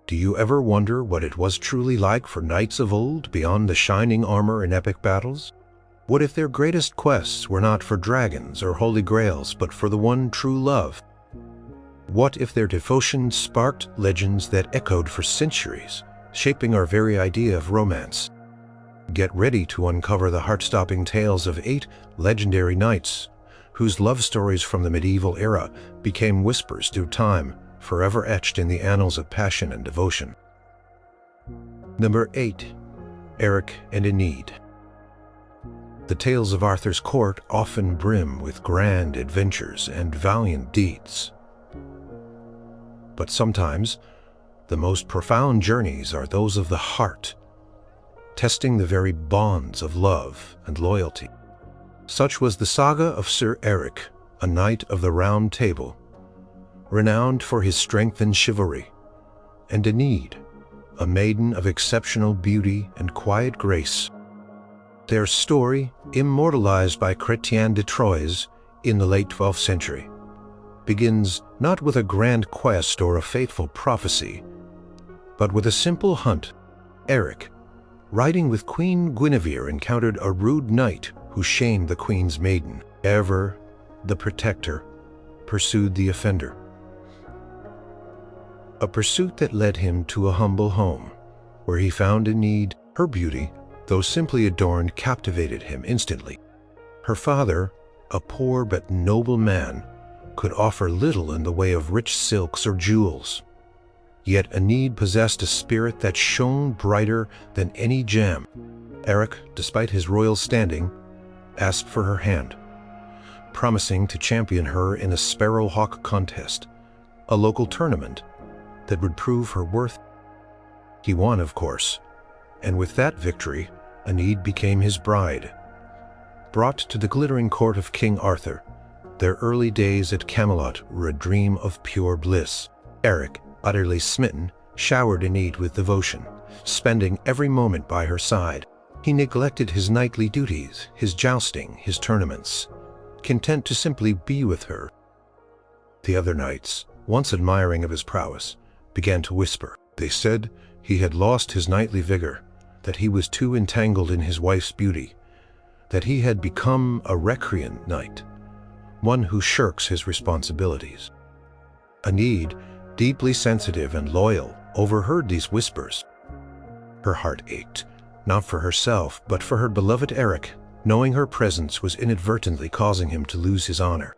Do you ever wonder what it was truly like for knights of old beyond the shining armor in epic battles? What if their greatest quests were not for dragons or holy grails, but for the one true love? What if their devotion sparked legends that echoed for centuries, shaping our very idea of romance? Get ready to uncover the heart-stopping tales of 8 legendary knights, whose love stories from the medieval era became whispers through time, forever etched in the annals of passion and devotion. Number 8. Erec and Enide. The tales of Arthur's court often brim with grand adventures and valiant deeds. But sometimes, the most profound journeys are those of the heart, testing the very bonds of love and loyalty. Such was the saga of Sir Erec, a knight of the Round Table, renowned for his strength and chivalry, and Enide, a maiden of exceptional beauty and quiet grace. Their story, immortalized by Chrétien de Troyes in the late 12th century, begins not with a grand quest or a fateful prophecy, but with a simple hunt. Erec, riding with Queen Guinevere, encountered a rude knight who shamed the queen's maiden. Ever, the protector pursued the offender. A pursuit that led him to a humble home, where he found Enide. Her beauty, though simply adorned, captivated him instantly. Her father, a poor but noble man, could offer little in the way of rich silks or jewels. Yet Enide possessed a spirit that shone brighter than any gem. Erec, despite his royal standing, asked for her hand, promising to champion her in a sparrowhawk contest, a local tournament that would prove her worth. He won, of course, and with that victory, Enide became his bride. Brought to the glittering court of King Arthur, their early days at Camelot were a dream of pure bliss. Erec, utterly smitten, showered Enide with devotion, spending every moment by her side. He neglected his knightly duties, his jousting, his tournaments, content to simply be with her. The other knights, once admiring of his prowess, began to whisper. They said he had lost his knightly vigor, that he was too entangled in his wife's beauty, that he had become a recreant knight, one who shirks his responsibilities. Enide, deeply sensitive and loyal, overheard these whispers. Her heart ached, not for herself, but for her beloved Erec, knowing her presence was inadvertently causing him to lose his honor.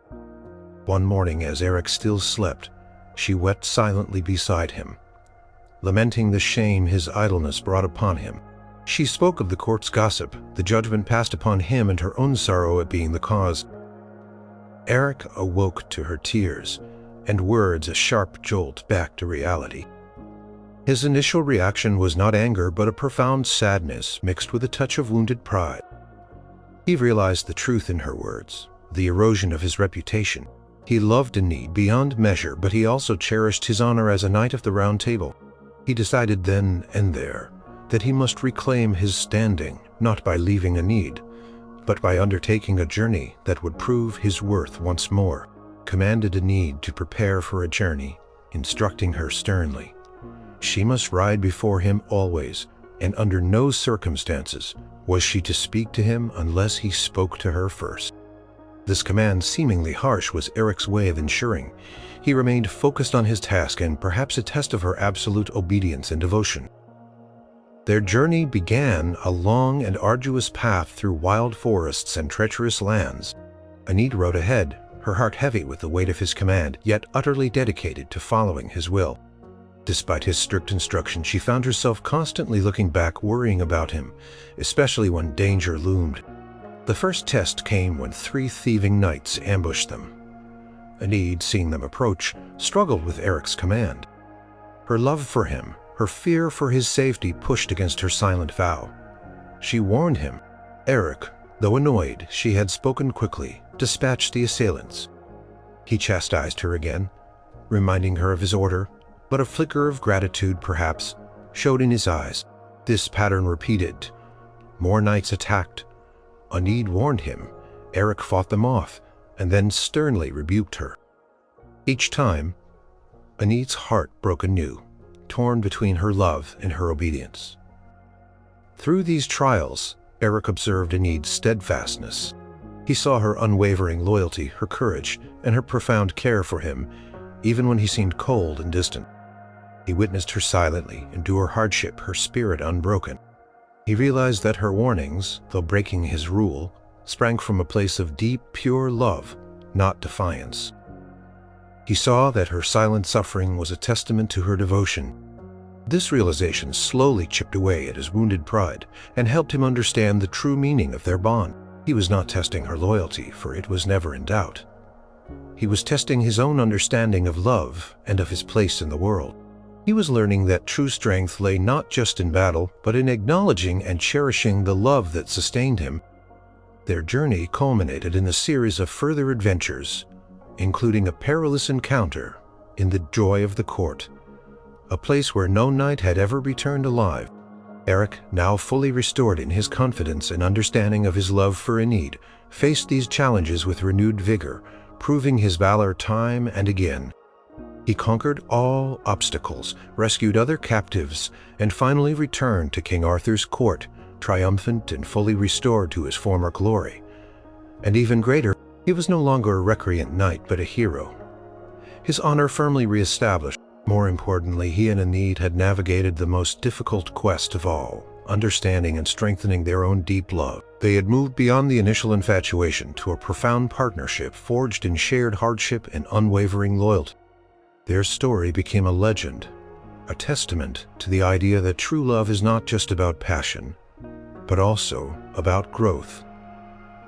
One morning, as Erec still slept, she wept silently beside him, lamenting the shame his idleness brought upon him. She spoke of the court's gossip, the judgment passed upon him, and her own sorrow at being the cause. Erec awoke to her tears, and words a sharp jolt back to reality. His initial reaction was not anger, but a profound sadness mixed with a touch of wounded pride. He realized the truth in her words, the erosion of his reputation. He loved Enide beyond measure, but he also cherished his honor as a knight of the Round Table. He decided then and there that he must reclaim his standing, not by leaving Enide, but by undertaking a journey that would prove his worth once more. Commanded Enide to prepare for a journey, instructing her sternly. She must ride before him always, and under no circumstances was she to speak to him unless he spoke to her first. This command, seemingly harsh, was Erec's way of ensuring he remained focused on his task, and perhaps a test of her absolute obedience and devotion. Their journey began a long and arduous path through wild forests and treacherous lands. Enide rode ahead, her heart heavy with the weight of his command, yet utterly dedicated to following his will. Despite his strict instruction, she found herself constantly looking back, worrying about him, especially when danger loomed. The first test came when 3 thieving knights ambushed them. Enide, seeing them approach, struggled with Erec's command. Her love for him, her fear for his safety pushed against her silent vow. She warned him. Erec, though annoyed she had spoken quickly, dispatched the assailants. He chastised her again, reminding her of his order, but a flicker of gratitude, perhaps, showed in his eyes. This pattern repeated. More knights attacked. Enide warned him. Erec fought them off, and then sternly rebuked her. Each time, Enide's heart broke anew, torn between her love and her obedience. Through these trials, Erec observed Enide's steadfastness. He saw her unwavering loyalty, her courage, and her profound care for him, even when he seemed cold and distant. He witnessed her silently endure hardship, her spirit unbroken. He realized that her warnings, though breaking his rule, sprang from a place of deep, pure love, not defiance. He saw that her silent suffering was a testament to her devotion. This realization slowly chipped away at his wounded pride and helped him understand the true meaning of their bond. He was not testing her loyalty, for it was never in doubt. He was testing his own understanding of love and of his place in the world. He was learning that true strength lay not just in battle, but in acknowledging and cherishing the love that sustained him. Their journey culminated in a series of further adventures, including a perilous encounter in the joy of the court, a place where no knight had ever returned alive. Erec, now fully restored in his confidence and understanding of his love for Enide, faced these challenges with renewed vigor, proving his valor time and again. He conquered all obstacles, rescued other captives, and finally returned to King Arthur's court, triumphant and fully restored to his former glory. And even greater, he was no longer a recreant knight but a hero. His honor firmly reestablished. More importantly, he and Enide had navigated the most difficult quest of all, understanding and strengthening their own deep love. They had moved beyond the initial infatuation to a profound partnership forged in shared hardship and unwavering loyalty. Their story became a legend, a testament to the idea that true love is not just about passion, but also about growth,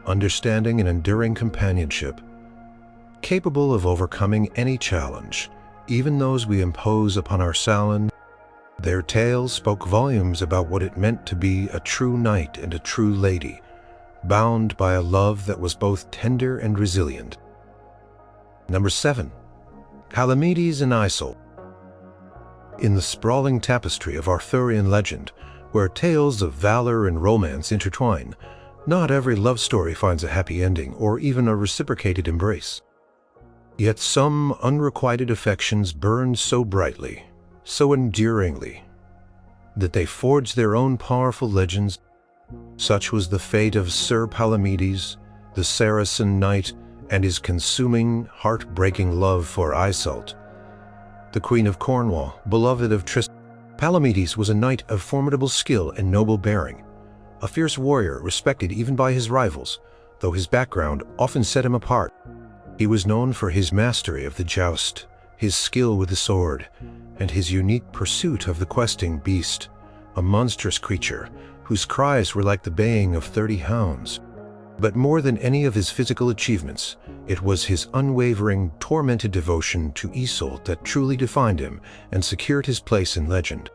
understanding and enduring companionship, capable of overcoming any challenge, even those we impose upon ourselves. Their tales spoke volumes about what it meant to be a true knight and a true lady, bound by a love that was both tender and resilient. Number 7. Palamedes and Iseult. In the sprawling tapestry of Arthurian legend, where tales of valor and romance intertwine, not every love story finds a happy ending or even a reciprocated embrace. Yet some unrequited affections burn so brightly, so enduringly, that they forge their own powerful legends. Such was the fate of Sir Palamedes, the Saracen knight, and his consuming, heart-breaking love for Iseult, the Queen of Cornwall, beloved of Tristan. Palamedes was a knight of formidable skill and noble bearing, a fierce warrior respected even by his rivals, though his background often set him apart. He was known for his mastery of the joust, his skill with the sword, and his unique pursuit of the questing beast, a monstrous creature whose cries were like the baying of 30 hounds. But more than any of his physical achievements, it was his unwavering, tormented devotion to Iseult that truly defined him and secured his place in legend.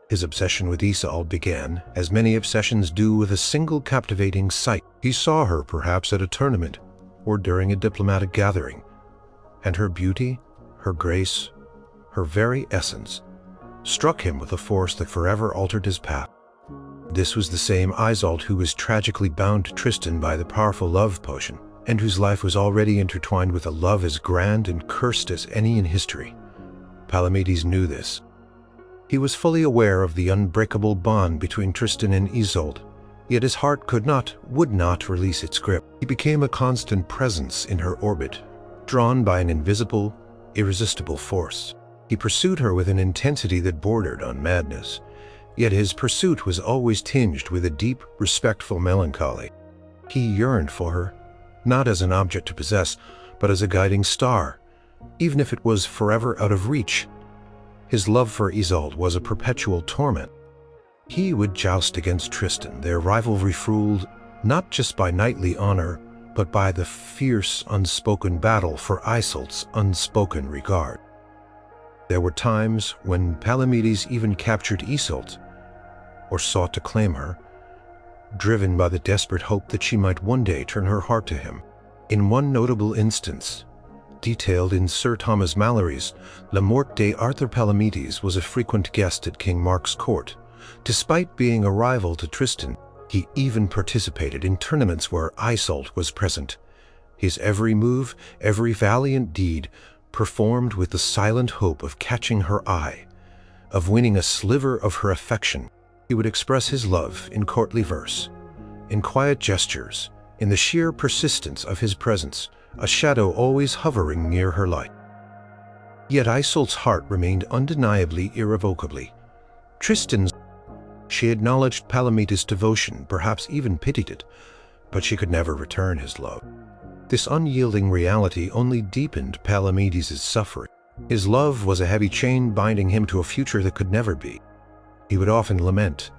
His obsession with Iseult began, as many obsessions do, with a single captivating sight. He saw her perhaps at a tournament or during a diplomatic gathering, and her beauty, her grace, her very essence, struck him with a force that forever altered his path. This was the same Iseult who was tragically bound to Tristan by the powerful love potion, and whose life was already intertwined with a love as grand and cursed as any in history. Palamedes knew this. He was fully aware of the unbreakable bond between Tristan and Iseult, yet his heart would not release its grip. He became a constant presence in her orbit, drawn by an invisible, irresistible force. He pursued her with an intensity that bordered on madness. Yet his pursuit was always tinged with a deep, respectful melancholy. He yearned for her, not as an object to possess, but as a guiding star, even if it was forever out of reach. His love for Iseult was a perpetual torment. He would joust against Tristan, their rivalry fueled not just by knightly honor, but by the fierce, unspoken battle for Iseult's unspoken regard. There were times when Palamedes even captured Iseult, or sought to claim her, driven by the desperate hope that she might one day turn her heart to him. In one notable instance, detailed in Sir Thomas Malory's La Morte d'Arthur, Palamedes was a frequent guest at King Mark's court. Despite being a rival to Tristan, he even participated in tournaments where Iseult was present. His every move, every valiant deed, performed with the silent hope of catching her eye. of winning a sliver of her affection. He would express his love in courtly verse, in quiet gestures, in the sheer persistence of his presence, a shadow always hovering near her light. Yet Iseult's heart remained undeniably, irrevocably Tristan's. She acknowledged Palamedes' devotion, perhaps even pitied it, but she could never return his love. This unyielding reality only deepened Palamedes' suffering. His love was a heavy chain binding him to a future that could never be. He would often lament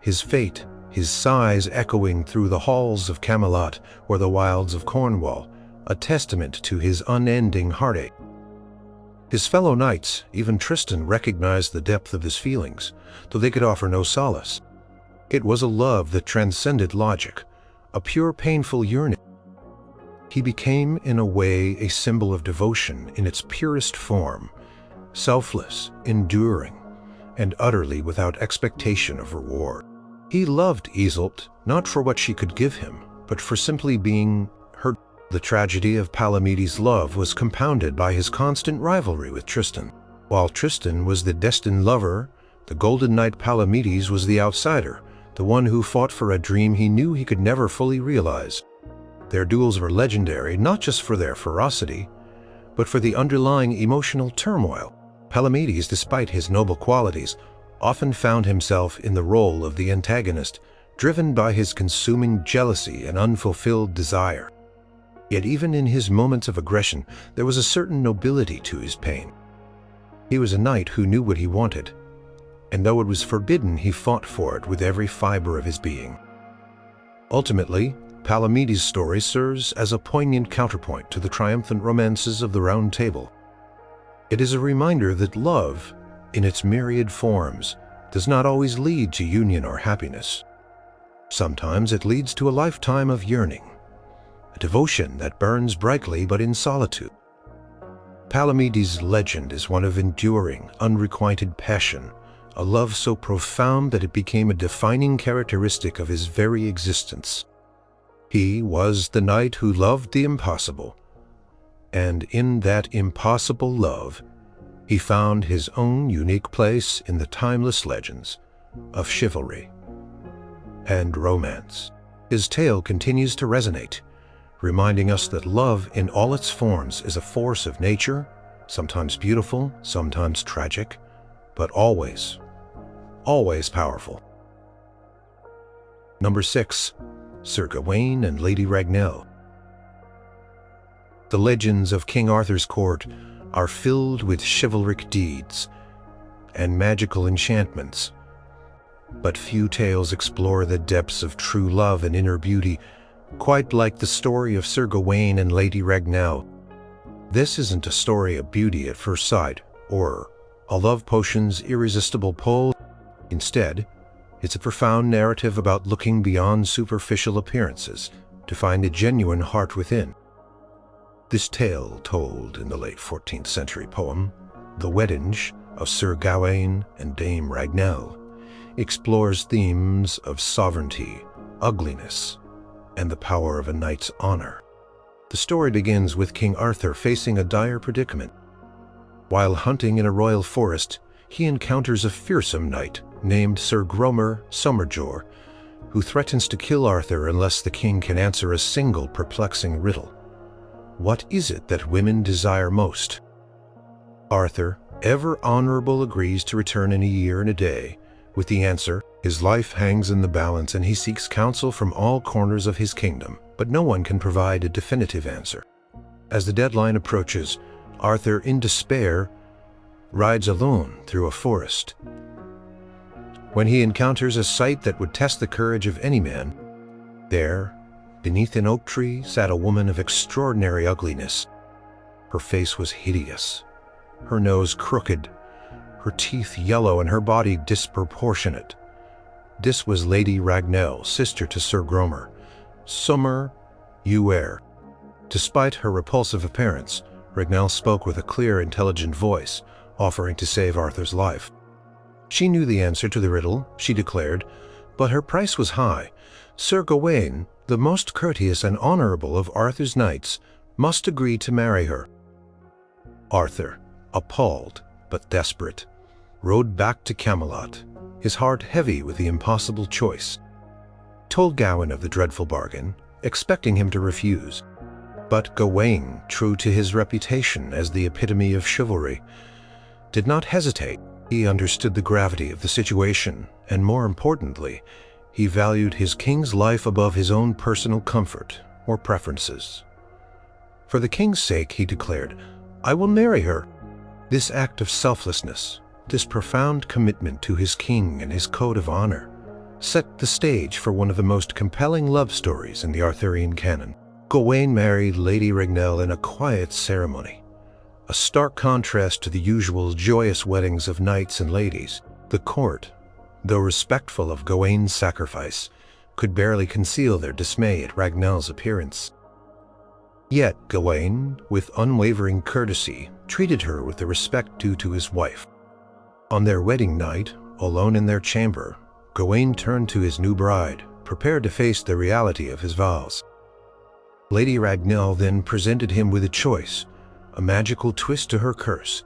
his fate, his sighs echoing through the halls of Camelot or the wilds of Cornwall, a testament to his unending heartache. His fellow knights, even Tristan, recognized the depth of his feelings, though they could offer no solace. It was a love that transcended logic, a pure painful yearning. He became, in a way, a symbol of devotion in its purest form, selfless, enduring, and utterly without expectation of reward. He loved Iseult, not for what she could give him, but for simply being her. The tragedy of Palamedes' love was compounded by his constant rivalry with Tristan. While Tristan was the destined lover, the Golden Knight Palamedes was the outsider, the one who fought for a dream he knew he could never fully realize. Their duels were legendary not just for their ferocity, but for the underlying emotional turmoil. Palamedes, despite his noble qualities, often found himself in the role of the antagonist, driven by his consuming jealousy and unfulfilled desire. Yet even in his moments of aggression, there was a certain nobility to his pain. He was a knight who knew what he wanted, and though it was forbidden, he fought for it with every fiber of his being. Ultimately, Palamedes' story serves as a poignant counterpoint to the triumphant romances of the Round Table. It is a reminder that love, in its myriad forms, does not always lead to union or happiness. Sometimes it leads to a lifetime of yearning, a devotion that burns brightly but in solitude. Palamedes' legend is one of enduring, unrequited passion, a love so profound that it became a defining characteristic of his very existence. He was the knight who loved the impossible, and in that impossible love, he found his own unique place in the timeless legends of chivalry and romance. His tale continues to resonate, reminding us that love in all its forms is a force of nature, sometimes beautiful, sometimes tragic, but always, always powerful. Number 6. Sir Gawain and Lady Ragnell. The legends of King Arthur's court are filled with chivalric deeds and magical enchantments, but few tales explore the depths of true love and inner beauty, quite like the story of Sir Gawain and Lady Ragnell. This isn't a story of beauty at first sight, or a love potion's irresistible pull. Instead, it's a profound narrative about looking beyond superficial appearances to find the genuine heart within. This tale, told in the late 14th century poem, The Weddinge of Sir Gawain and Dame Ragnell, explores themes of sovereignty, ugliness, and the power of a knight's honor. The story begins with King Arthur facing a dire predicament. While hunting in a royal forest, he encounters a fearsome knight named Sir Gromer Summerjaw, who threatens to kill Arthur unless the king can answer a single perplexing riddle. What is it that women desire most? Arthur, ever honorable, agrees to return in a year and a day. With the answer, his life hangs in the balance and he seeks counsel from all corners of his kingdom, but no one can provide a definitive answer. As the deadline approaches, Arthur, in despair, rides alone through a forest. When he encounters a sight that would test the courage of any man, there, beneath an oak tree, sat a woman of extraordinary ugliness. Her face was hideous, her nose crooked, her teeth yellow, and her body disproportionate. This was Lady Ragnell, sister to Sir Gromer. Summer, you were. Despite her repulsive appearance, Ragnell spoke with a clear, intelligent voice, offering to save Arthur's life. She knew the answer to the riddle, she declared, but her price was high. Sir Gawain, the most courteous and honorable of Arthur's knights, must agree to marry her. Arthur, appalled but desperate, rode back to Camelot, his heart heavy with the impossible choice. Told Gawain of the dreadful bargain, expecting him to refuse. But Gawain, true to his reputation as the epitome of chivalry, did not hesitate. He understood the gravity of the situation, and more importantly, he valued his king's life above his own personal comfort or preferences. For the king's sake, he declared, "I will marry her." This act of selflessness, this profound commitment to his king and his code of honor, set the stage for one of the most compelling love stories in the Arthurian canon. Gawain married Lady Ragnell in a quiet ceremony, a stark contrast to the usual joyous weddings of knights and ladies. The court, though respectful of Gawain's sacrifice, could barely conceal their dismay at Ragnell's appearance. Yet Gawain, with unwavering courtesy, treated her with the respect due to his wife. On their wedding night, alone in their chamber, Gawain turned to his new bride, prepared to face the reality of his vows. Lady Ragnell then presented him with a choice, a magical twist to her curse.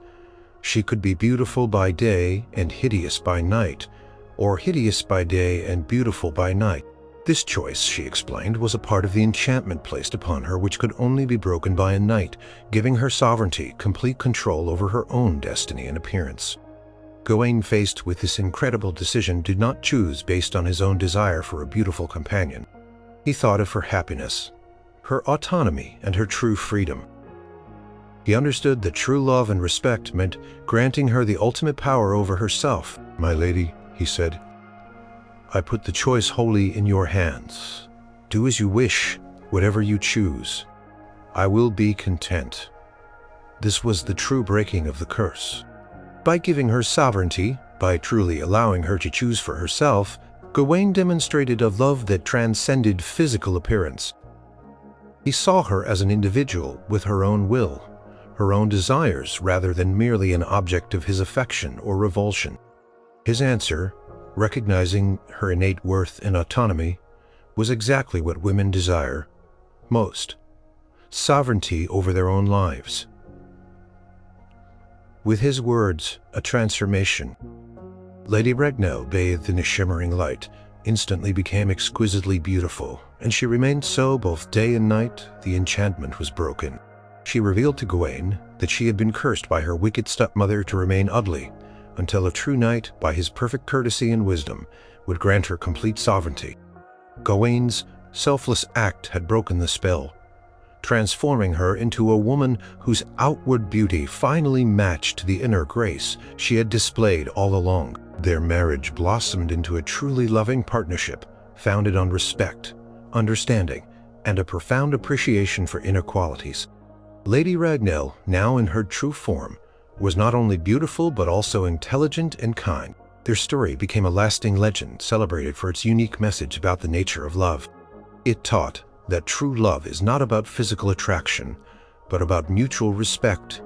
She could be beautiful by day and hideous by night, or hideous by day and beautiful by night. This choice, she explained, was a part of the enchantment placed upon her, which could only be broken by a knight, giving her sovereignty, complete control over her own destiny and appearance. Gawain, faced with this incredible decision, did not choose based on his own desire for a beautiful companion. He thought of her happiness, her autonomy, and her true freedom. He understood that true love and respect meant granting her the ultimate power over herself. "My lady," he said, "I put the choice wholly in your hands. Do as you wish, whatever you choose. I will be content." This was the true breaking of the curse. By giving her sovereignty, by truly allowing her to choose for herself, Gawain demonstrated a love that transcended physical appearance. He saw her as an individual with her own will, her own desires, rather than merely an object of his affection or revulsion. His answer, recognizing her innate worth and autonomy, was exactly what women desire most: sovereignty over their own lives. With his words, a transformation. Lady Ragnell, bathed in a shimmering light, instantly became exquisitely beautiful, and she remained so both day and night. The enchantment was broken. She revealed to Gawain that she had been cursed by her wicked stepmother to remain ugly, until a true knight, by his perfect courtesy and wisdom, would grant her complete sovereignty. Gawain's selfless act had broken the spell, transforming her into a woman whose outward beauty finally matched the inner grace she had displayed all along. Their marriage blossomed into a truly loving partnership, founded on respect, understanding, and a profound appreciation for inner qualities. Lady Ragnell, now in her true form, was not only beautiful but also intelligent and kind. Their story became a lasting legend, celebrated for its unique message about the nature of love. It taught that true love is not about physical attraction, but about mutual respect,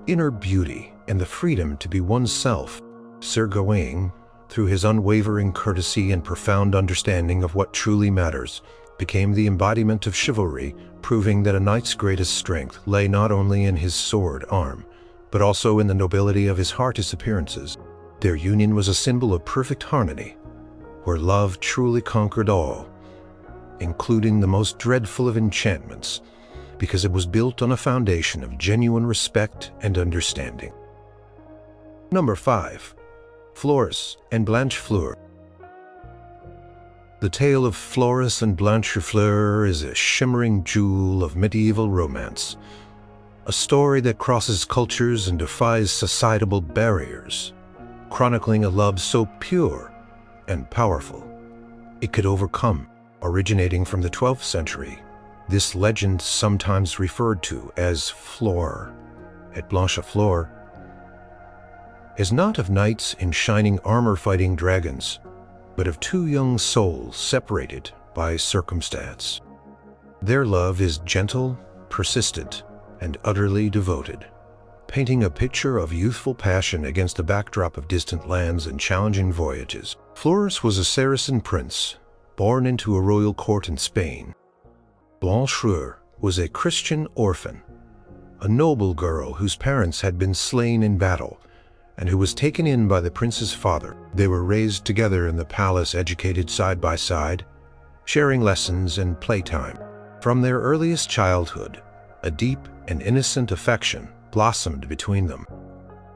inner beauty, and the freedom to be oneself. Sir Gawain, through his unwavering courtesy and profound understanding of what truly matters, became the embodiment of chivalry, proving that a knight's greatest strength lay not only in his sword arm, but also in the nobility of his heart and appearances. Their union was a symbol of perfect harmony, where love truly conquered all, including the most dreadful of enchantments, because it was built on a foundation of genuine respect and understanding. Number 5. Floris and Blanchefleur. The tale of Floris and Blanchefleur is a shimmering jewel of medieval romance, a story that crosses cultures and defies societal barriers, chronicling a love so pure and powerful it could overcome. Originating from the 12th century, this legend, sometimes referred to as Fleur et Blanchefleur, is not of knights in shining armor fighting dragons, but of two young souls separated by circumstance. Their love is gentle, persistent, and utterly devoted, painting a picture of youthful passion against the backdrop of distant lands and challenging voyages. Floris was a Saracen prince, born into a royal court in Spain. Blanchefleur was a Christian orphan, a noble girl whose parents had been slain in battle, and who was taken in by the prince's father. They were raised together in the palace, educated side by side, sharing lessons and playtime. From their earliest childhood, a deep and innocent affection blossomed between them.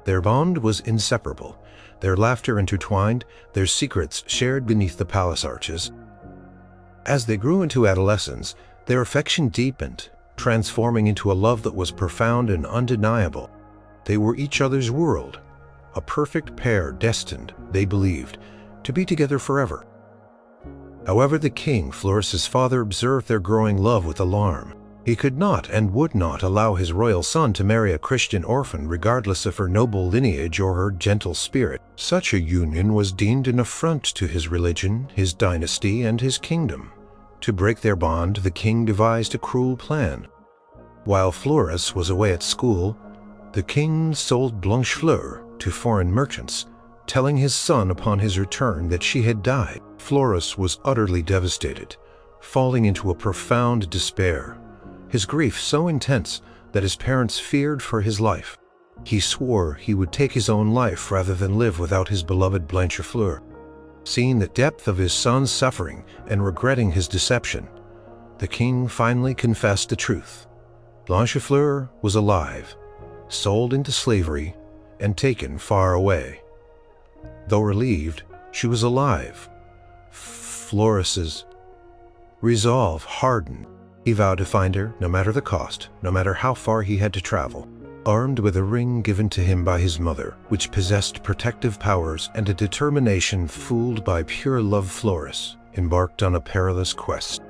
Their bond was inseparable, their laughter intertwined, their secrets shared beneath the palace arches. As they grew into adolescence, their affection deepened, transforming into a love that was profound and undeniable. They were each other's world, a perfect pair destined, they believed, to be together forever. However, the king, Floris's father, observed their growing love with alarm. He could not and would not allow his royal son to marry a Christian orphan, regardless of her noble lineage or her gentle spirit. Such a union was deemed an affront to his religion, his dynasty, and his kingdom. To break their bond, the king devised a cruel plan. While Floris was away at school, the king sold Blanchefleur to foreign merchants, telling his son upon his return that she had died. Floris was utterly devastated, falling into a profound despair, his grief so intense that his parents feared for his life. He swore he would take his own life rather than live without his beloved Blanchefleur. Seeing the depth of his son's suffering and regretting his deception, the king finally confessed the truth. Blanchefleur was alive, sold into slavery, and taken far away. Though relieved, she was alive. Floris's resolve hardened. He vowed to find her, no matter the cost, no matter how far he had to travel. Armed with a ring given to him by his mother, which possessed protective powers, and a determination fueled by pure love, Floris embarked on a perilous quest.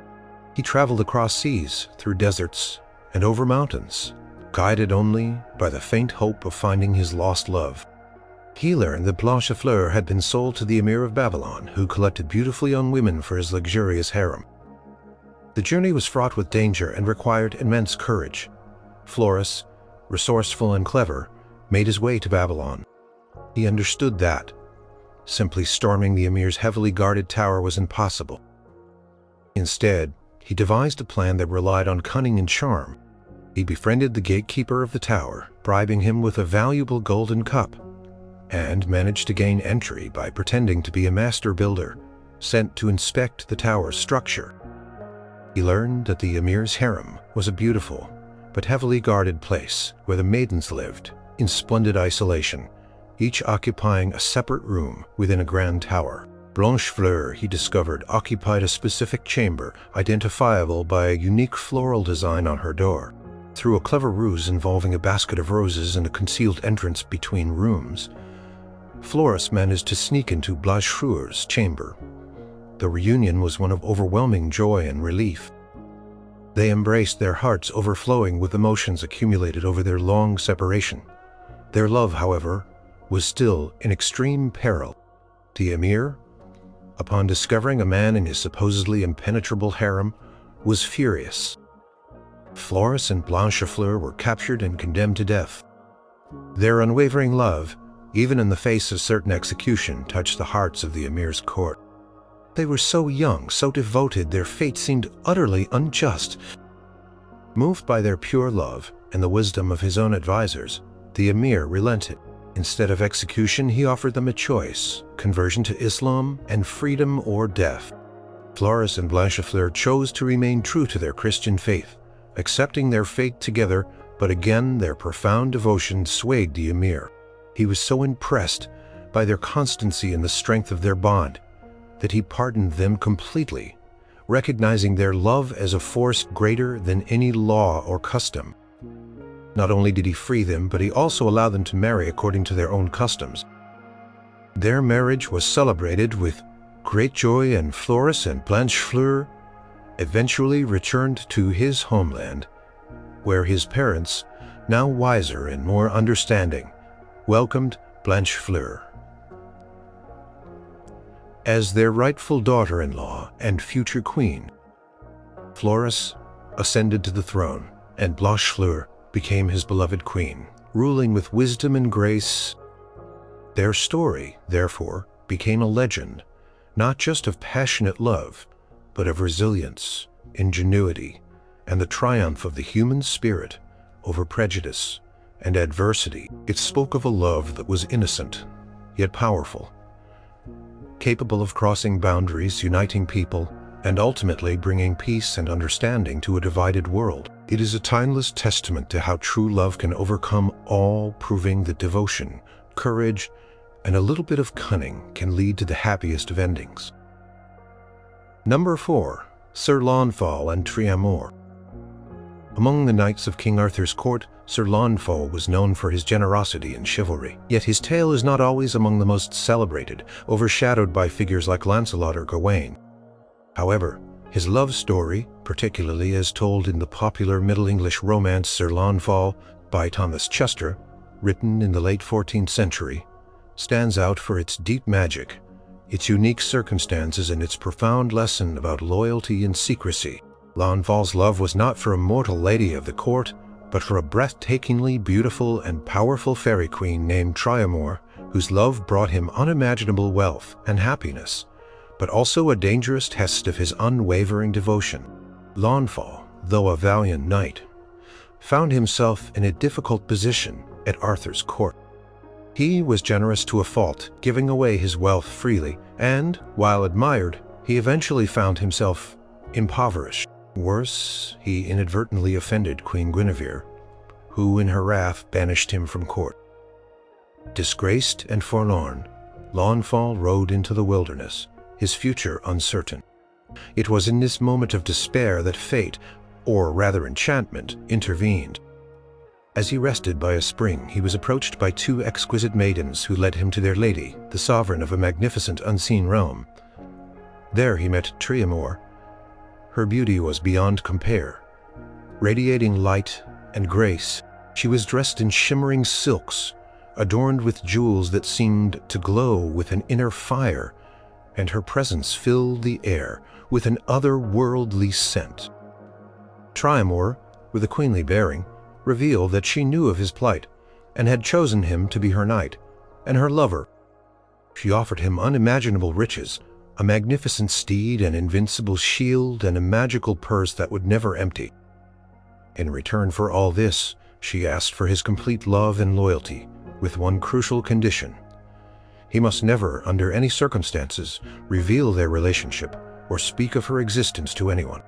He traveled across seas, through deserts, and over mountains, guided only by the faint hope of finding his lost love. He learned that Blanchefleur had been sold to the Emir of Babylon, who collected beautiful young women for his luxurious harem. The journey was fraught with danger and required immense courage. Floris, resourceful and clever, made his way to Babylon. He understood that simply storming the Emir's heavily guarded tower was impossible. Instead, he devised a plan that relied on cunning and charm. He befriended the gatekeeper of the tower, bribing him with a valuable golden cup, and managed to gain entry by pretending to be a master builder sent to inspect the tower's structure. He learned that the Emir's harem was a beautiful but heavily guarded place where the maidens lived in splendid isolation, each occupying a separate room within a grand tower. Blanchefleur, he discovered, occupied a specific chamber identifiable by a unique floral design on her door. Through a clever ruse involving a basket of roses and a concealed entrance between rooms, Floris managed to sneak into Blanchefleur's chamber. The reunion was one of overwhelming joy and relief. They embraced, their hearts overflowing with emotions accumulated over their long separation. Their love, however, was still in extreme peril. The Emir, upon discovering a man in his supposedly impenetrable harem, was furious. Floris and Blanchefleur were captured and condemned to death. Their unwavering love, even in the face of certain execution, touched the hearts of the Emir's court. They were so young, so devoted, their fate seemed utterly unjust. Moved by their pure love and the wisdom of his own advisors, the Emir relented. Instead of execution, he offered them a choice: conversion to Islam and freedom or death. Floris and Blanchefleur chose to remain true to their Christian faith, accepting their fate together, but again their profound devotion swayed the Emir. He was so impressed by their constancy and the strength of their bond that he pardoned them completely, recognizing their love as a force greater than any law or custom. Not only did he free them, but he also allowed them to marry according to their own customs. Their marriage was celebrated with great joy, and Floris and Blanchefleur eventually returned to his homeland, where his parents, now wiser and more understanding, welcomed Blanchefleur as their rightful daughter-in-law and future queen. Floris ascended to the throne, and Blanchefleur became his beloved queen, ruling with wisdom and grace. Their story, therefore, became a legend, not just of passionate love, but of resilience, ingenuity, and the triumph of the human spirit over prejudice and adversity. It spoke of a love that was innocent, yet powerful, capable of crossing boundaries, uniting people, and ultimately bringing peace and understanding to a divided world. It is a timeless testament to how true love can overcome all, proving that devotion, courage, and a little bit of cunning can lead to the happiest of endings. Number 4. Sir Launfal and Triamor. Among the knights of King Arthur's court, Sir Launfal was known for his generosity and chivalry. Yet his tale is not always among the most celebrated, overshadowed by figures like Lancelot or Gawain. However, his love story, particularly as told in the popular Middle English romance Sir Launfal by Thomas Chester, written in the late 14th century, stands out for its deep magic, its unique circumstances, and its profound lesson about loyalty and secrecy. Launfal's love was not for a mortal lady of the court, but for a breathtakingly beautiful and powerful fairy queen named Triamor, whose love brought him unimaginable wealth and happiness, but also a dangerous test of his unwavering devotion. Launfal, though a valiant knight, found himself in a difficult position at Arthur's court. He was generous to a fault, giving away his wealth freely, and, while admired, he eventually found himself impoverished. Worse, he inadvertently offended Queen Guinevere, who in her wrath banished him from court. Disgraced and forlorn, Launfal rode into the wilderness, his future uncertain. It was in this moment of despair that fate, or rather enchantment, intervened. As he rested by a spring, he was approached by two exquisite maidens who led him to their lady, the sovereign of a magnificent unseen realm. There he met Triamor. Her beauty was beyond compare. Radiating light and grace, she was dressed in shimmering silks, adorned with jewels that seemed to glow with an inner fire, and her presence filled the air with an otherworldly scent. Triamor, with a queenly bearing, revealed that she knew of his plight and had chosen him to be her knight and her lover. She offered him unimaginable riches, a magnificent steed, an invincible shield, and a magical purse that would never empty. In return for all this, she asked for his complete love and loyalty, with one crucial condition. He must never, under any circumstances, reveal their relationship or speak of her existence to anyone.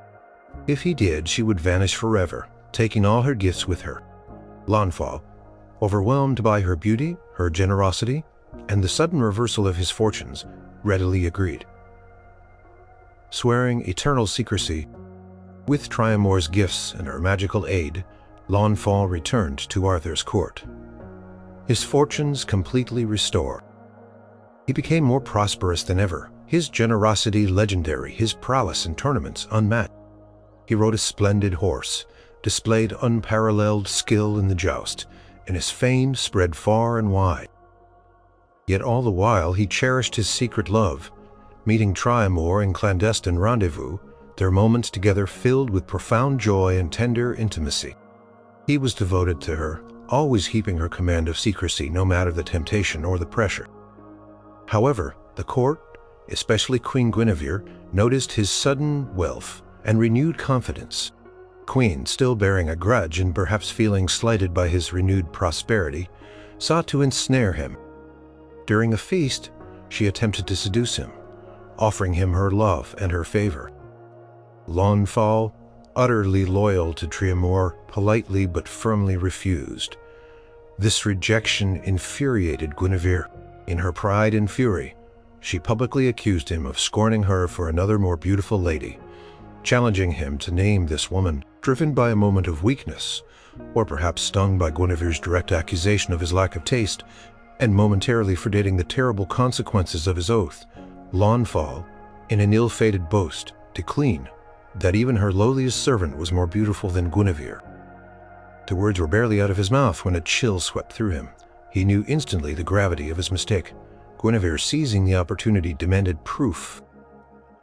If he did, she would vanish forever, taking all her gifts with her. Launfal, overwhelmed by her beauty, her generosity, and the sudden reversal of his fortunes, readily agreed. Swearing eternal secrecy, with Triamor's gifts and her magical aid, Launfal returned to Arthur's court. His fortunes completely restored. He became more prosperous than ever, his generosity legendary, his prowess in tournaments unmatched. He rode a splendid horse, displayed unparalleled skill in the joust, and his fame spread far and wide. Yet all the while he cherished his secret love, meeting Triamor in clandestine rendezvous, their moments together filled with profound joy and tender intimacy. He was devoted to her, always keeping her command of secrecy no matter the temptation or the pressure. However, the court, especially Queen Guinevere, noticed his sudden wealth and renewed confidence. Queen, still bearing a grudge and perhaps feeling slighted by his renewed prosperity, sought to ensnare him. During a feast, she attempted to seduce him, offering him her love and her favor. Launfal, utterly loyal to Triamor, politely but firmly refused. This rejection infuriated Guinevere. In her pride and fury, she publicly accused him of scorning her for another more beautiful lady, challenging him to name this woman. Driven by a moment of weakness, or perhaps stung by Guinevere's direct accusation of his lack of taste, and momentarily forgetting the terrible consequences of his oath, Launfal, in an ill-fated boast, declared that even her lowliest servant was more beautiful than Guinevere. The words were barely out of his mouth when a chill swept through him. He knew instantly the gravity of his mistake. Guinevere, seizing the opportunity, demanded proof.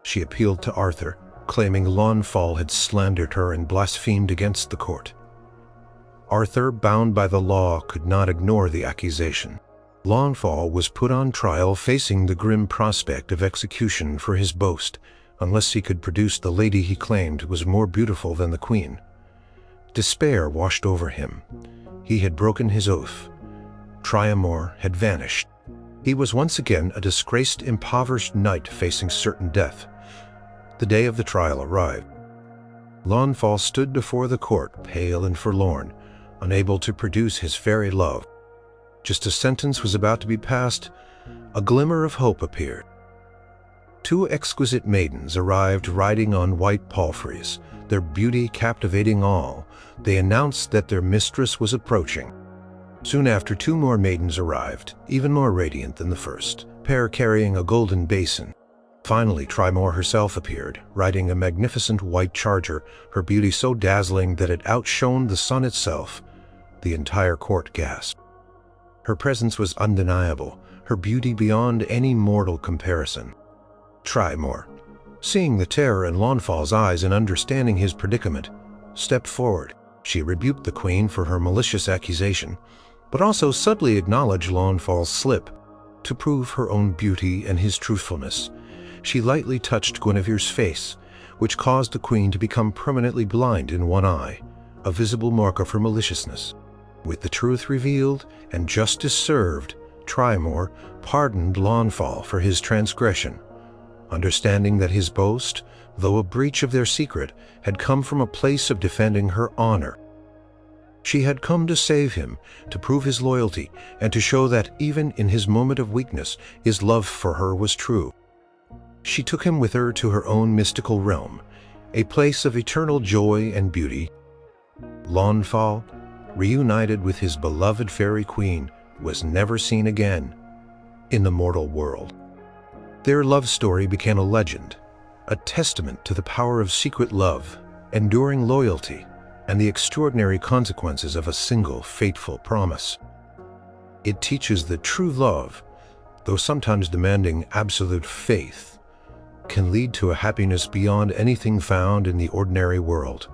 She appealed to Arthur, claiming Launfal had slandered her and blasphemed against the court. Arthur, bound by the law, could not ignore the accusation. Launfal was put on trial, facing the grim prospect of execution for his boast, unless he could produce the lady he claimed was more beautiful than the queen. Despair washed over him. He had broken his oath. Triamore had vanished. He was once again a disgraced, impoverished knight facing certain death. The day of the trial arrived. Launfal stood before the court, pale and forlorn, unable to produce his fairy love. Just as sentence was about to be passed, a glimmer of hope appeared. Two exquisite maidens arrived riding on white palfreys, their beauty captivating all. They announced that their mistress was approaching. Soon after, two more maidens arrived, even more radiant than the first, pair carrying a golden basin. Finally, Triamore herself appeared, riding a magnificent white charger, her beauty so dazzling that it outshone the sun itself. The entire court gasped. Her presence was undeniable, her beauty beyond any mortal comparison. Triamore, seeing the terror in Launfal's eyes and understanding his predicament, stepped forward. She rebuked the queen for her malicious accusation, but also subtly acknowledged Launfal's slip. To prove her own beauty and his truthfulness, she lightly touched Guinevere's face, which caused the queen to become permanently blind in one eye, a visible mark of her maliciousness. With the truth revealed and justice served, Triamore pardoned Launfal for his transgression, understanding that his boast, though a breach of their secret, had come from a place of defending her honor. She had come to save him, to prove his loyalty, and to show that even in his moment of weakness, his love for her was true. She took him with her to her own mystical realm, a place of eternal joy and beauty. Launfal, reunited with his beloved fairy queen, was never seen again in the mortal world. Their love story became a legend, a testament to the power of secret love, enduring loyalty, and the extraordinary consequences of a single fateful promise. It teaches that true love, though sometimes demanding absolute faith, can lead to a happiness beyond anything found in the ordinary world,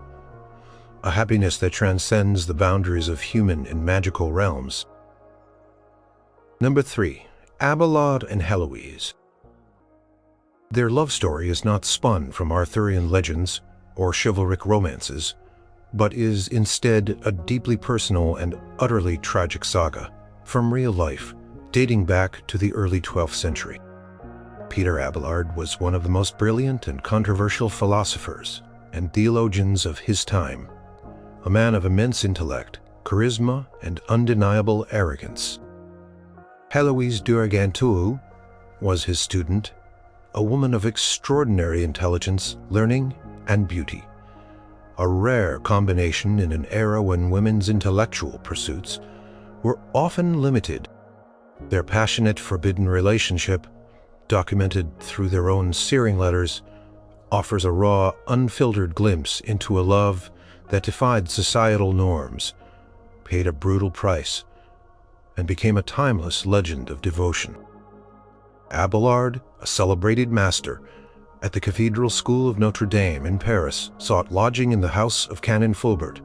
a happiness that transcends the boundaries of human and magical realms. Number 3. Abelard and Heloise. Their love story is not spun from Arthurian legends or chivalric romances, but is instead a deeply personal and utterly tragic saga from real life, dating back to the early 12th century. Peter Abelard was one of the most brilliant and controversial philosophers and theologians of his time, a man of immense intellect, charisma, and undeniable arrogance. Heloise d'Argenteau was his student, a woman of extraordinary intelligence, learning, and beauty, a rare combination in an era when women's intellectual pursuits were often limited. Their passionate, forbidden relationship, documented through their own searing letters, offers a raw, unfiltered glimpse into a love that defied societal norms, paid a brutal price, and became a timeless legend of devotion. Abelard, a celebrated master at the Cathedral School of Notre Dame in Paris, sought lodging in the house of Canon Fulbert,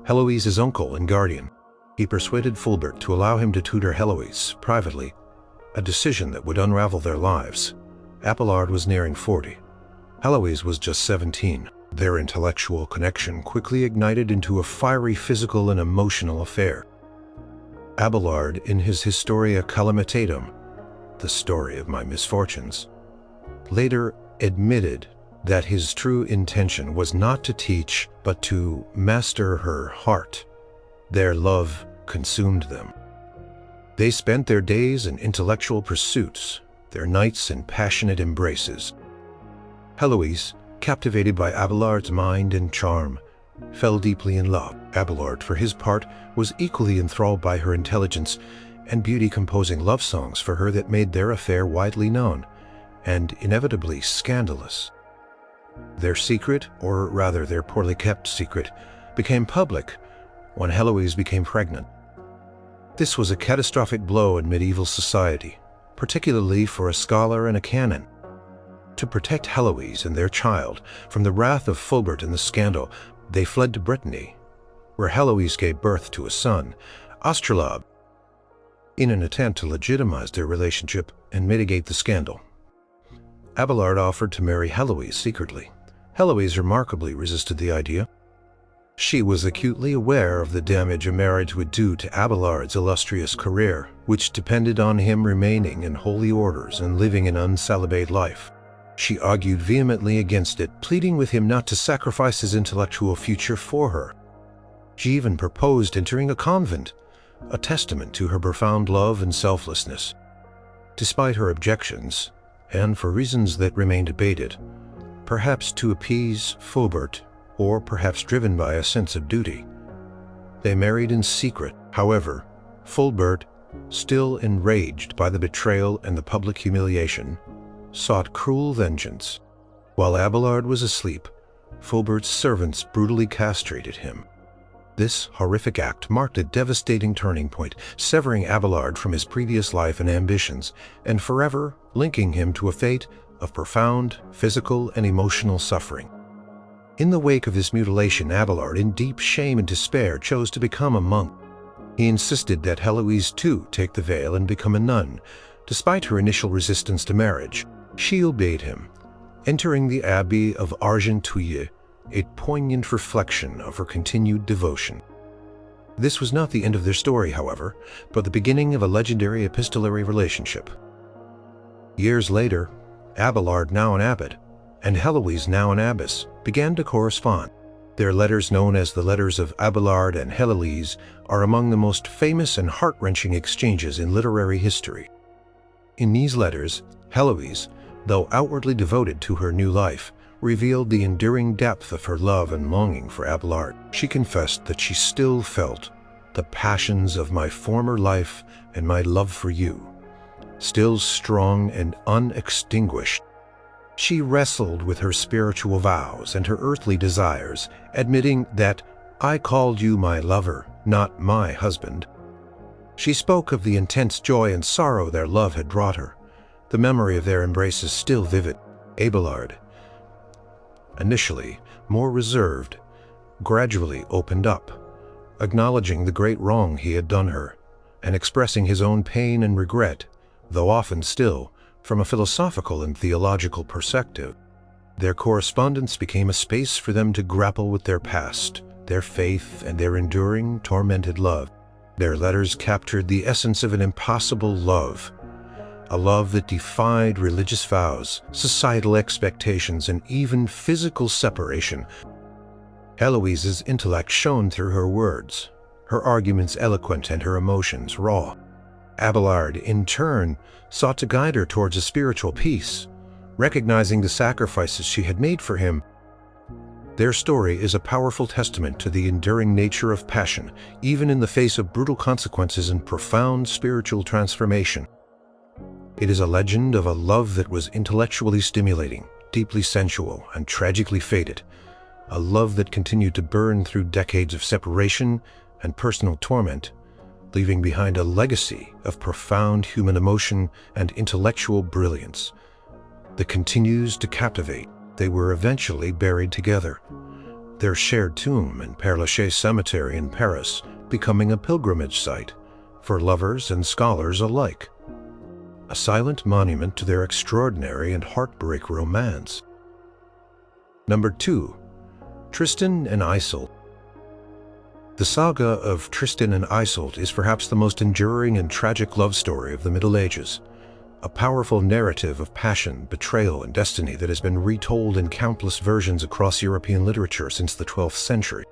Heloise's uncle and guardian. He persuaded Fulbert to allow him to tutor Heloise privately, a decision that would unravel their lives. Abelard was nearing 40. Heloise was just 17. Their intellectual connection quickly ignited into a fiery physical and emotional affair. Abelard, in his Historia Calamitatum, the story of my misfortunes, later admitted that his true intention was not to teach, but to master her heart. Their love consumed them. They spent their days in intellectual pursuits, their nights in passionate embraces. Heloise, captivated by Abelard's mind and charm, fell deeply in love. Abelard, for his part, was equally enthralled by her intelligence and beauty, composing love songs for her that made their affair widely known and inevitably scandalous. Their secret, or rather their poorly kept secret, became public when Heloise became pregnant. This was a catastrophic blow in medieval society, particularly for a scholar and a canon. To protect Heloise and their child from the wrath of Fulbert and the scandal, they fled to Brittany, where Heloise gave birth to a son, Astrolabe, in an attempt to legitimize their relationship and mitigate the scandal. Abelard offered to marry Heloise secretly. Heloise remarkably resisted the idea. She was acutely aware of the damage a marriage would do to Abelard's illustrious career, which depended on him remaining in holy orders and living an uncelibate life. She argued vehemently against it, pleading with him not to sacrifice his intellectual future for her. She even proposed entering a convent, a testament to her profound love and selflessness. Despite her objections, and for reasons that remain debated, perhaps to appease Fulbert, or perhaps driven by a sense of duty, they married in secret. However, Fulbert, still enraged by the betrayal and the public humiliation, sought cruel vengeance. While Abelard was asleep, Fulbert's servants brutally castrated him. This horrific act marked a devastating turning point, severing Abelard from his previous life and ambitions, and forever linking him to a fate of profound physical and emotional suffering. In the wake of this mutilation, Abelard, in deep shame and despair, chose to become a monk. He insisted that Heloise too take the veil and become a nun. Despite her initial resistance to marriage, she obeyed him, entering the Abbey of Argenteuil, a poignant reflection of her continued devotion. This was not the end of their story, however, but the beginning of a legendary epistolary relationship. Years later, Abelard, now an abbot, and Heloise, now an abbess, began to correspond. Their letters, known as the Letters of Abelard and Heloise, are among the most famous and heart-wrenching exchanges in literary history. In these letters, Heloise, though outwardly devoted to her new life, revealed the enduring depth of her love and longing for Abelard. She confessed that she still felt the passions of my former life and my love for you, still strong and unextinguished. She wrestled with her spiritual vows and her earthly desires, admitting that I called you my lover, not my husband. She spoke of the intense joy and sorrow their love had brought her. The memory of their embraces still vivid. Abelard, initially more reserved, gradually opened up, acknowledging the great wrong he had done her, and expressing his own pain and regret, though often still from a philosophical and theological perspective. Their correspondence became a space for them to grapple with their past, their faith, and their enduring, tormented love. Their letters captured the essence of an impossible love, a love that defied religious vows, societal expectations, and even physical separation. Heloise's intellect shone through her words, her arguments eloquent and her emotions raw. Abelard, in turn, sought to guide her towards a spiritual peace, recognizing the sacrifices she had made for him. Their story is a powerful testament to the enduring nature of passion, even in the face of brutal consequences and profound spiritual transformation. It is a legend of a love that was intellectually stimulating, deeply sensual, and tragically fated, a love that continued to burn through decades of separation and personal torment, leaving behind a legacy of profound human emotion and intellectual brilliance that continues to captivate. They were eventually buried together, their shared tomb in Père Lachaise Cemetery in Paris becoming a pilgrimage site for lovers and scholars alike, a silent monument to their extraordinary and heartbreak romance. Number 2. Tristan and Iseult. The saga of Tristan and Iseult is perhaps the most enduring and tragic love story of the Middle Ages, a powerful narrative of passion, betrayal, and destiny that has been retold in countless versions across European literature since the 12th century.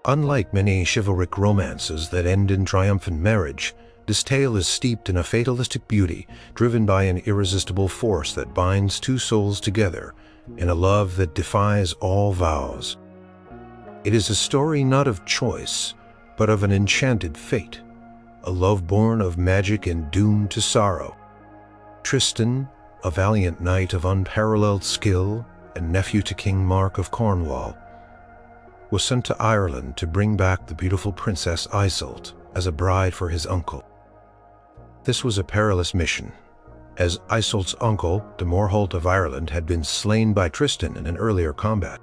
Unlike many chivalric romances that end in triumphant marriage, this tale is steeped in a fatalistic beauty, driven by an irresistible force that binds two souls together in a love that defies all vows. It is a story not of choice, but of an enchanted fate, a love born of magic and doomed to sorrow. Tristan, a valiant knight of unparalleled skill and nephew to King Mark of Cornwall, was sent to Ireland to bring back the beautiful Princess Iseult as a bride for his uncle. This was a perilous mission, as Iseult's uncle, de Morholt of Ireland, had been slain by Tristan in an earlier combat.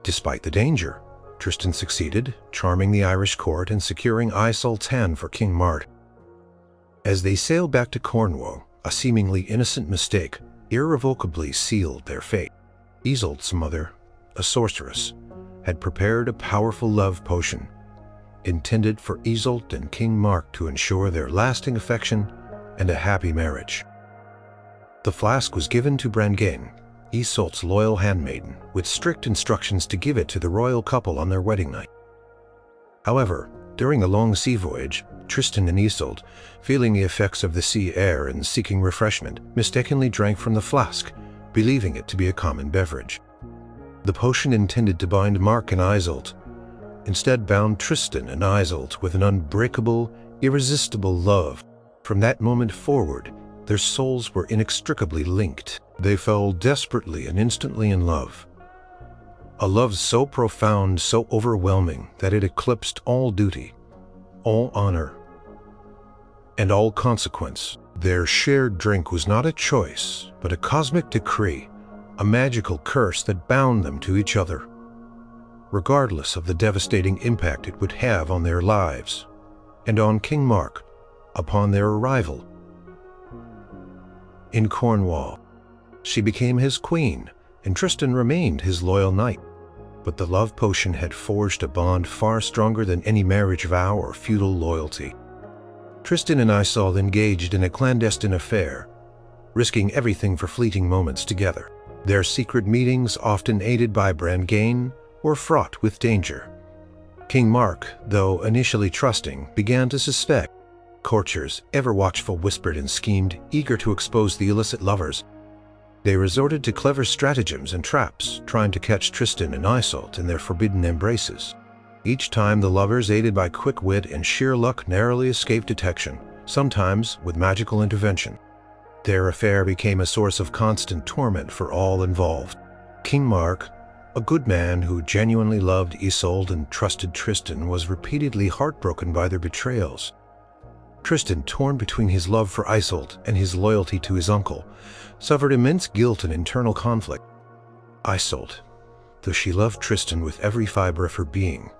Despite the danger, Tristan succeeded, charming the Irish court and securing Iseult's hand for King Mark. As they sailed back to Cornwall, a seemingly innocent mistake irrevocably sealed their fate. Iseult's mother, a sorceress, had prepared a powerful love potion, intended for Iseult and King Mark to ensure their lasting affection and a happy marriage. The flask was given to Brangæna, Iseult's loyal handmaiden, with strict instructions to give it to the royal couple on their wedding night. However, during the long sea voyage, Tristan and Iseult, feeling the effects of the sea air and seeking refreshment, mistakenly drank from the flask, believing it to be a common beverage. The potion intended to bind Mark and Iseult instead bound Tristan and Iseult with an unbreakable, irresistible love. From that moment forward, their souls were inextricably linked. They fell desperately and instantly in love. A love so profound, so overwhelming, that it eclipsed all duty, all honor, and all consequence. Their shared drink was not a choice, but a cosmic decree, a magical curse that bound them to each other, regardless of the devastating impact it would have on their lives, and on King Mark upon their arrival in Cornwall. She became his queen, and Tristan remained his loyal knight. But the love potion had forged a bond far stronger than any marriage vow or feudal loyalty. Tristan and Iseult engaged in a clandestine affair, risking everything for fleeting moments together. Their secret meetings, often aided by Brangæna, were fraught with danger. King Mark, though initially trusting, began to suspect. Courtiers, ever watchful, whispered and schemed, eager to expose the illicit lovers. They resorted to clever stratagems and traps, trying to catch Tristan and Iseult in their forbidden embraces. Each time the lovers, aided by quick wit and sheer luck, narrowly escaped detection, sometimes with magical intervention. Their affair became a source of constant torment for all involved. King Mark, a good man who genuinely loved Iseult and trusted Tristan, was repeatedly heartbroken by their betrayals. Tristan, torn between his love for Iseult and his loyalty to his uncle, suffered immense guilt and internal conflict. Iseult, though she loved Tristan with every fiber of her being,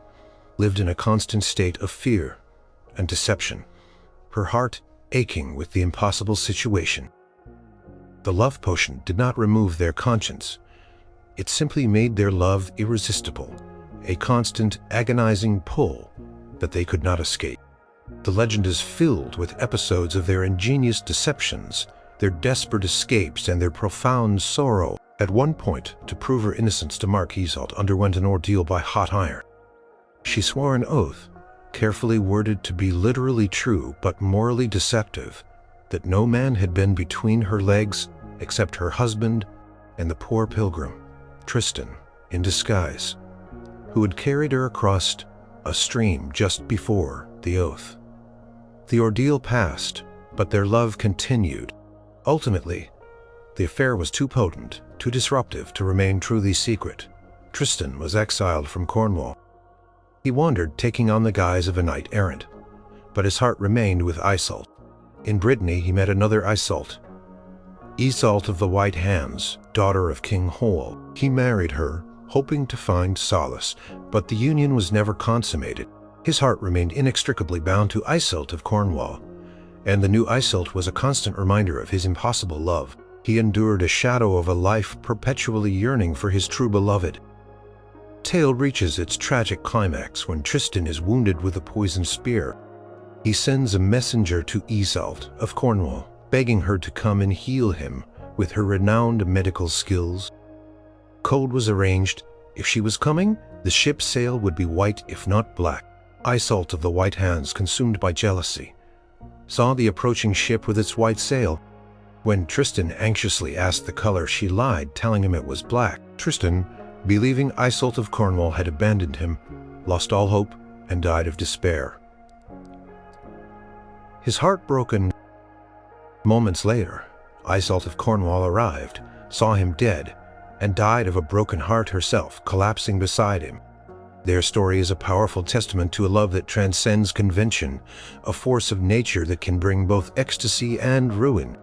lived in a constant state of fear and deception, her heart aching with the impossible situation. The love potion did not remove their conscience. It simply made their love irresistible, a constant, agonizing pull that they could not escape. The legend is filled with episodes of their ingenious deceptions, their desperate escapes, and their profound sorrow. At one point, to prove her innocence to Mark, Iseult underwent an ordeal by hot iron. She swore an oath, carefully worded to be literally true but morally deceptive, that no man had been between her legs except her husband and the poor pilgrim, Tristan, in disguise, who had carried her across a stream just before the oath. The ordeal passed, but their love continued. Ultimately, the affair was too potent, too disruptive to remain truly secret. Tristan was exiled from Cornwall. He wandered, taking on the guise of a knight-errant, but his heart remained with Iseult. In Brittany, he met another Iseult, Iseult of the White Hands, daughter of King Howell. He married her, hoping to find solace, but the union was never consummated. His heart remained inextricably bound to Iseult of Cornwall, and the new Iseult was a constant reminder of his impossible love. He endured a shadow of a life perpetually yearning for his true beloved. Tale reaches its tragic climax when Tristan is wounded with a poisoned spear. He sends a messenger to Iseult of Cornwall, begging her to come and heal him with her renowned medical skills. Code was arranged. If she was coming, the ship's sail would be white if not black. Iseult of the White Hands, consumed by jealousy, saw the approaching ship with its white sail. When Tristan anxiously asked the color, she lied, telling him it was black. Tristan, believing Iseult of Cornwall had abandoned him, lost all hope and died of despair. His heart broken. Moments later, Iseult of Cornwall arrived, saw him dead, and died of a broken heart herself, collapsing beside him. Their story is a powerful testament to a love that transcends convention, a force of nature that can bring both ecstasy and ruin.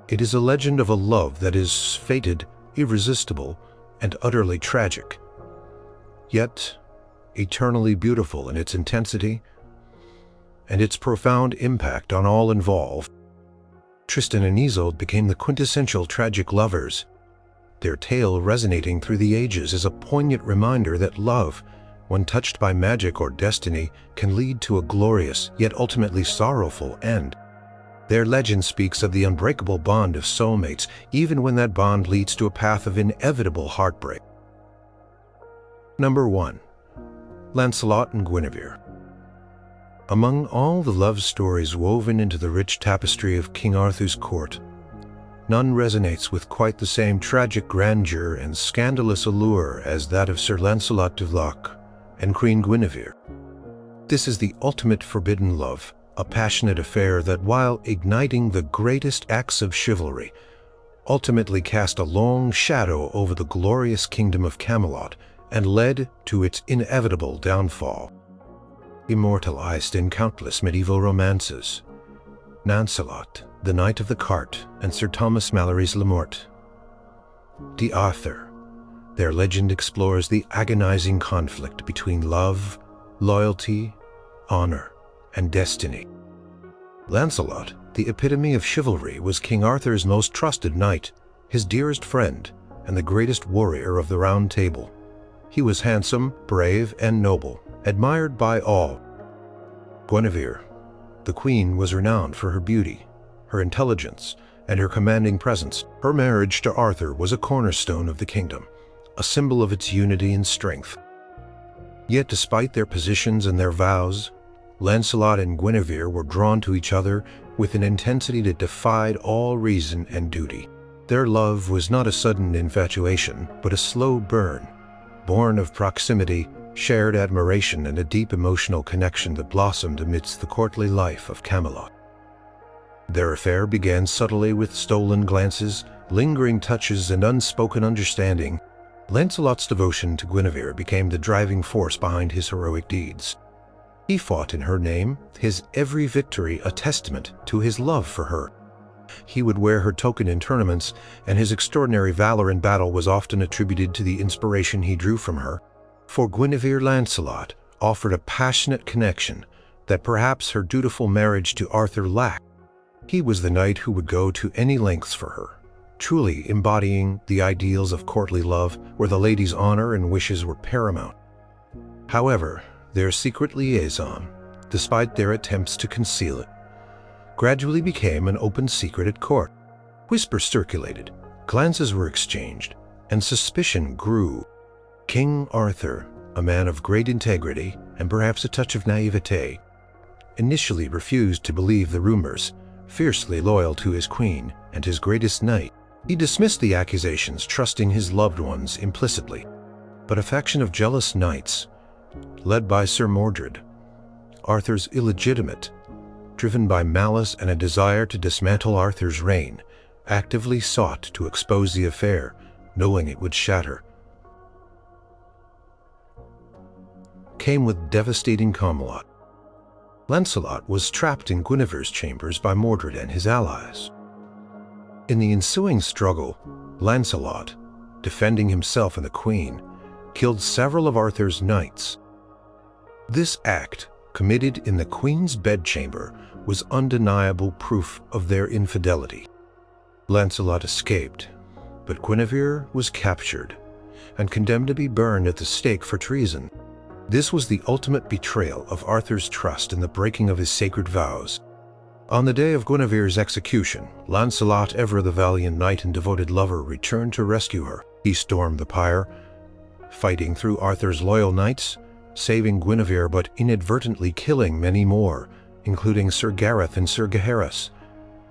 It is a legend of a love that is fated, irresistible, and utterly tragic, yet eternally beautiful in its intensity and its profound impact on all involved. Tristan and Iseult became the quintessential tragic lovers, their tale resonating through the ages is a poignant reminder that love, when touched by magic or destiny, can lead to a glorious yet ultimately sorrowful end. Their legend speaks of the unbreakable bond of soulmates, even when that bond leads to a path of inevitable heartbreak. Number 1. Lancelot and Guinevere. Among all the love stories woven into the rich tapestry of King Arthur's court, none resonates with quite the same tragic grandeur and scandalous allure as that of Sir Lancelot du Lac and Queen Guinevere. This is the ultimate forbidden love, a passionate affair that, while igniting the greatest acts of chivalry, ultimately cast a long shadow over the glorious kingdom of Camelot and led to its inevitable downfall. Immortalized in countless medieval romances, Lancelot, the Knight of the Cart, and Sir Thomas Malory's Le Morte d'Arthur. Their legend explores the agonizing conflict between love, loyalty, honor, and destiny. Lancelot, the epitome of chivalry, was King Arthur's most trusted knight, his dearest friend, and the greatest warrior of the Round Table. He was handsome, brave, and noble, admired by all. Guinevere, the queen, was renowned for her beauty, her intelligence, and her commanding presence. Her marriage to Arthur was a cornerstone of the kingdom, a symbol of its unity and strength. Yet despite their positions and their vows, Lancelot and Guinevere were drawn to each other with an intensity that defied all reason and duty. Their love was not a sudden infatuation, but a slow burn, born of proximity, shared admiration, and a deep emotional connection that blossomed amidst the courtly life of Camelot. Their affair began subtly with stolen glances, lingering touches, and unspoken understanding. Lancelot's devotion to Guinevere became the driving force behind his heroic deeds. He fought in her name, his every victory a testament to his love for her. He would wear her token in tournaments, and his extraordinary valor in battle was often attributed to the inspiration he drew from her. For Guinevere, Lancelot offered a passionate connection that perhaps her dutiful marriage to Arthur lacked. He was the knight who would go to any lengths for her, truly embodying the ideals of courtly love, where the lady's honor and wishes were paramount. However, their secret liaison, despite their attempts to conceal it, gradually became an open secret at court. Whispers circulated, glances were exchanged, and suspicion grew. King Arthur, a man of great integrity and perhaps a touch of naivete, initially refused to believe the rumors. Fiercely loyal to his queen and his greatest knight, he dismissed the accusations, trusting his loved ones implicitly. But a faction of jealous knights, led by Sir Mordred, Arthur's illegitimate, driven by malice and a desire to dismantle Arthur's reign, actively sought to expose the affair, knowing it would shatter. Came with devastating Camelot. Lancelot was trapped in Guinevere's chambers by Mordred and his allies. In the ensuing struggle, Lancelot, defending himself and the queen, killed several of Arthur's knights. This act, committed in the queen's bedchamber, was undeniable proof of their infidelity. Lancelot escaped, but Guinevere was captured and condemned to be burned at the stake for treason. This was the ultimate betrayal of Arthur's trust and the breaking of his sacred vows. On the day of Guinevere's execution, Lancelot, ever the valiant knight and devoted lover, returned to rescue her. He stormed the pyre, fighting through Arthur's loyal knights, saving Guinevere but inadvertently killing many more, including Sir Gareth and Sir Gaheris,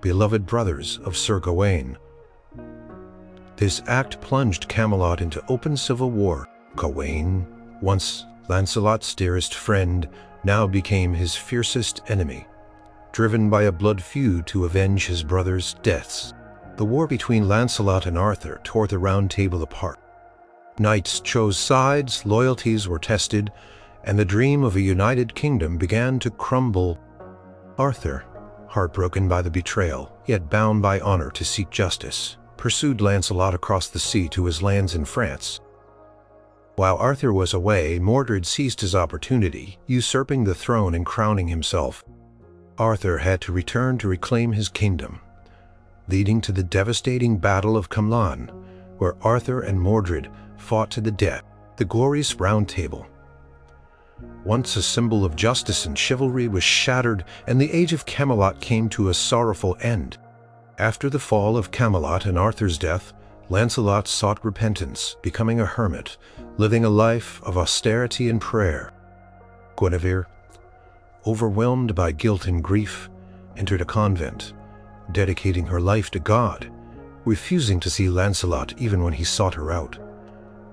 beloved brothers of Sir Gawain. This act plunged Camelot into open civil war. Gawain, once Lancelot's dearest friend, now became his fiercest enemy, driven by a blood feud to avenge his brother's deaths. The war between Lancelot and Arthur tore the Round Table apart. Knights chose sides, loyalties were tested, and the dream of a united kingdom began to crumble. Arthur, heartbroken by the betrayal, yet bound by honor to seek justice, pursued Lancelot across the sea to his lands in France. While Arthur was away, Mordred seized his opportunity, usurping the throne and crowning himself. Arthur had to return to reclaim his kingdom, leading to the devastating Battle of Camlan, where Arthur and Mordred fought to the death, the glorious Round Table. Once a symbol of justice and chivalry was shattered, and the age of Camelot came to a sorrowful end. After the fall of Camelot and Arthur's death, Lancelot sought repentance, becoming a hermit, living a life of austerity and prayer. Guinevere, overwhelmed by guilt and grief, entered a convent, dedicating her life to God, refusing to see Lancelot even when he sought her out.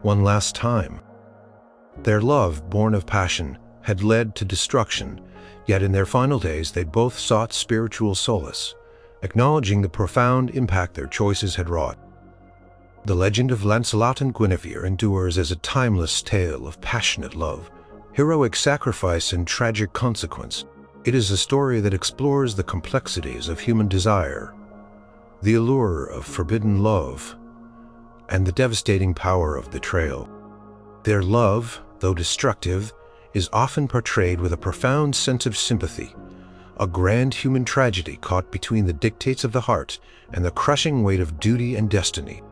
One last time. Their love, born of passion, had led to destruction, yet in their final days they both sought spiritual solace, acknowledging the profound impact their choices had wrought. The legend of Lancelot and Guinevere endures as a timeless tale of passionate love, heroic sacrifice, and tragic consequence. It is a story that explores the complexities of human desire, the allure of forbidden love, and the devastating power of betrayal. Their love, though destructive, is often portrayed with a profound sense of sympathy, a grand human tragedy caught between the dictates of the heart and the crushing weight of duty and destiny.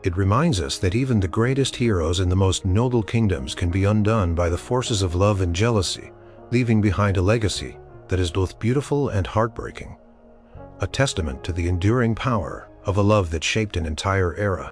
It reminds us that even the greatest heroes in the most noble kingdoms can be undone by the forces of love and jealousy, leaving behind a legacy that is both beautiful and heartbreaking, a testament to the enduring power of a love that shaped an entire era.